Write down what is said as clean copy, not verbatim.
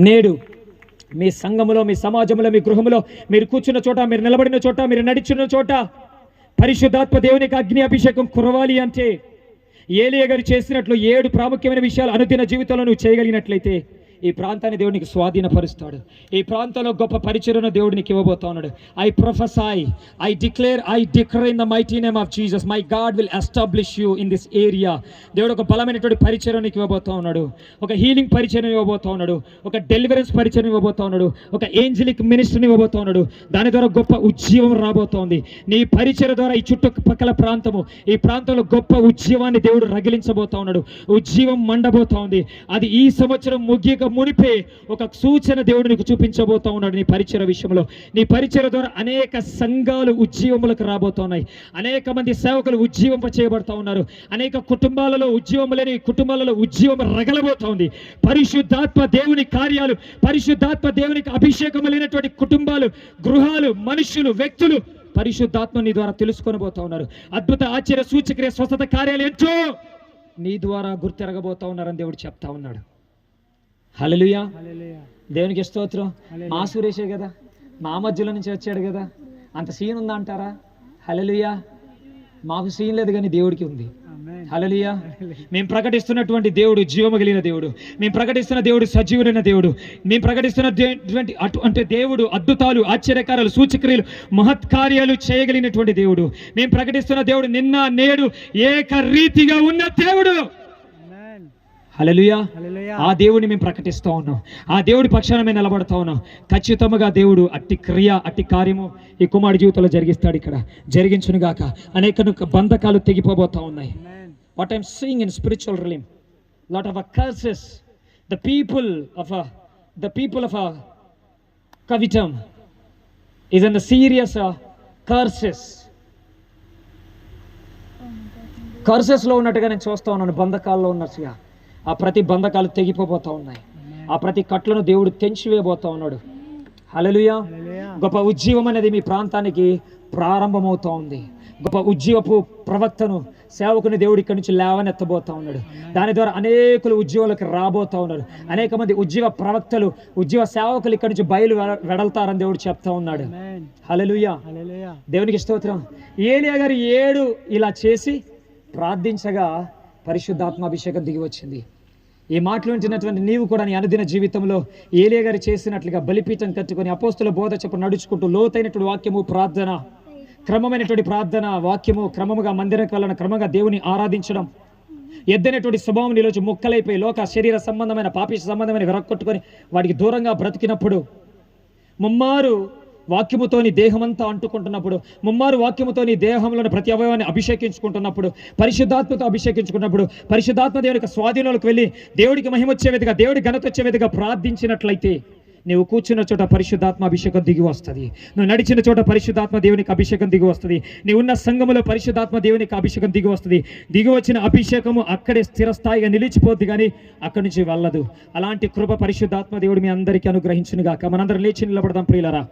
నేడు మీ సంఘములో, మీ సమాజంలో, మీ గృహంలో, మీరు కూర్చున్న చోట, మీరు నిలబడిన చోట, మీరు నడిచిన చోట పరిశుద్ధాత్మ దేవునికి అగ్ని అభిషేకం కురవాలి అంటే ఏలియా గారు చేసినట్లు 7 ప్రాముఖ్యమైన విషయాలు అనుదిన జీవితంలో నువ్వు చేయగలిగినట్లయితే ఈ ప్రాంతాన్ని దేవునికి స్వాధీనపరుస్తాడు. ఈ ప్రాంతంలో గొప్ప పరిచర్యను దేవుడికి ఇవ్వబోతా ఉన్నాడు. I prophesy, I declare in the mighty name of Jesus, my God will establish you in this area. దేవుడు ఒక బలమైనటువంటి పరిచర్యను ఇవ్వబోతా ఉన్నాడు, ఒక హీలింగ్ పరిచర్యను ఇవ్వబోతా ఉన్నాడు, ఒక డెలివరెన్స్ పరిచర్యను ఇవ్వబోతా ఉన్నాడు, ఒక ఏంజలిక్ మినిస్ట్రీని ఇవ్వబోతా ఉన్నాడు. దాని ద్వారా గొప్ప ఉజ్జీవం రాబోతోంది. నీ పరిచర్య ద్వారా ఈ చుట్టుపక్కల ప్రాంతము, ఈ ప్రాంతంలో గొప్ప ఉజ్జీవాన్ని దేవుడు రగిలించబోతా ఉన్నాడు. ఉజ్జీవం మండబోతా ఉంది. అది ఈ సంవత్సరం మునిపే ఒక సూచన దేవుడు నీకు చూపించబోతా ఉన్నాడు. నీ పరిచయ విషయంలో, నీ పరిచయ ద్వారా అనేక సంఘాలు ఉజ్జీవములకు రాబోతున్నాయి. అనేక మంది సేవకులు ఉజ్జీవం చేయబడతా ఉన్నారు. అనేక కుటుంబాలలో ఉజ్జీవం లేని కుటుంబాలలో ఉజ్జీవం రగలబోతోంది. పరిశుద్ధాత్మ దేవుని కార్యాలు, పరిశుద్ధాత్మ దేవునికి అభిషేకం లేనటువంటి కుటుంబాలు, గృహాలు, మనుషులు, వ్యక్తులు పరిశుద్ధాత్మ నీ ద్వారా తెలుసుకొని పోతా ఉన్నారు. అద్భుత ఆశ్చర్య సూచక్రియ స్వస్థత కార్యాలు ఎంతో నీ ద్వారా గుర్తెరగబోతా ఉన్నారని దేవుడు చెప్తా ఉన్నాడు. హల్లెలూయా, దేవునికి స్తోత్రం. మా సురేషే కదా, మా మధ్యలో నుంచి వచ్చాడు కదా, అంత సీన్ ఉందా అంటారా? హల్లెలూయా, మాకు సీన్ లేదు కానీ దేవుడికి ఉంది. హల్లెలూయా. మేము ప్రకటిస్తున్నటువంటి దేవుడు జీవము కలిగిన దేవుడు. మేము ప్రకటిస్తున్న దేవుడు సజీవుడైన దేవుడు. మేము ప్రకటిస్తున్నటువంటి అంటే దేవుడు అద్భుతాలు, ఆశ్చర్యకారాలు, సూచక్రియలు, మహత్కార్యాలు చేయగలిగినటువంటి దేవుడు. మేము ప్రకటిస్తున్న దేవుడు నిన్న నేడు ఏకరీతిగా ఉన్న దేవుడు. హల్లెలూయా. ఆ దేవుడిని మేము ప్రకటిస్తూ ఉన్నాం. ఆ దేవుడి పక్షాన మేము నిలబడతా ఉన్నాం. ఖచ్చితంగా దేవుడు అట్టి క్రియ, అట్టి కార్యము ఈ కుమారుడి జీవితంలో జరిగిస్తాడు. ఇక్కడ జరిగించును గాక. అనేక బంధకాలు తెగిపోబోతా ఉన్నాయి. What I'm seeing in spiritual realm, lot of curses. The people of కవిటం is in the serious curses లో ఉన్నట్టుగా నేను చూస్తా ఉన్నాను. బంధకాల్లో ఉన్నట్టుగా ఆ ప్రతి బంధకాలు తెగిపోతా ఉన్నాయి. ఆ ప్రతి కట్లను దేవుడు తెంచివేయబోతా ఉన్నాడు. హల్లెలూయా. గొప్ప ఉజ్జీవం అనేది మీ ప్రాంతానికి ప్రారంభమవుతా ఉంది. గొప్ప ఉజ్జీవపు ప్రవక్తను, సేవకుని దేవుడు ఇక్కడి నుంచి లేవనెత్తబోతా ఉన్నాడు. దాని ద్వారా అనేకులు ఉద్యోగులకు రాబోతా ఉన్నారు. అనేక మంది ఉజ్జీవ ప్రవక్తలు, ఉజ్జీవ సేవకులు ఇక్కడి నుంచి వెడల్తారని దేవుడు చెప్తా ఉన్నాడు. హల్లెలూయా, దేవునికి స్తోత్రం. ఏలియా గారు 7 ఇలా చేసి ప్రార్థించగా పరిశుద్ధాత్మాభిషేకం దిగి వచ్చింది. ఈ మాటలు వింటున్నటువంటి నీవు కూడా నీ అనుదిన జీవితంలో ఏలియా గారు చేసినట్లుగా బలిపీఠం కట్టుకొని అపోస్తుల బోధ చెప్పు నడుచుకుంటూ లోతైనటువంటి వాక్యము, ప్రార్థన, క్రమమైనటువంటి ప్రార్థన, వాక్యము, క్రమముగా మందిరానికి వెళ్ళడం, క్రమంగా దేవుని ఆరాధించడం, ఎద్దైనటువంటి స్వభావం నీలోంచి ముక్కలైపోయి లోక శరీర సంబంధమైన, పాపిష్ట సంబంధమైన విరక్కొట్టుకొని వాడికి దూరంగా బ్రతికినప్పుడు, ముమ్మారు వాక్యముతో నీ దేహమంతా అంటుకుంటున్నప్పుడు, ముమ్మారు వాక్యముతో నీ దేహంలోని ప్రతి అవయవాన్ని అభిషేకించుకుంటున్నప్పుడు, పరిశుద్ధాత్మతో అభిషేకించుకున్నప్పుడు, పరిశుద్ధాత్మ దేవుని యొక్క స్వాధీనంలోకి వెళ్ళి దేవుడికి మహిమ వచ్చే విధంగా, దేవుడి ఘనత వచ్చే విధంగా ప్రార్థించినట్లయితే నువ్వు కూర్చున్న చోట పరిశుద్ధాత్మ అభిషేకం దిగి వస్తుంది. నువ్వు నడిచిన చోట పరిశుద్ధాత్మ దేవునికి అభిషేకం దిగి వస్తుంది. నీవు ఉన్న సంఘములో పరిశుద్ధాత్మ దేవునికి అభిషేకం దిగి వస్తుంది. దిగి వచ్చిన అభిషేకము అక్కడే స్థిరస్థాయిగా నిలిచిపోద్ది, కానీ అక్కడి నుంచి వెళ్ళదు. అలాంటి కృప పరిశుద్ధాత్మ దేవుడు మీ అందరికీ అనుగ్రహించును గాక. మనందరం లేచి నిలబడదాం ప్రియులారా.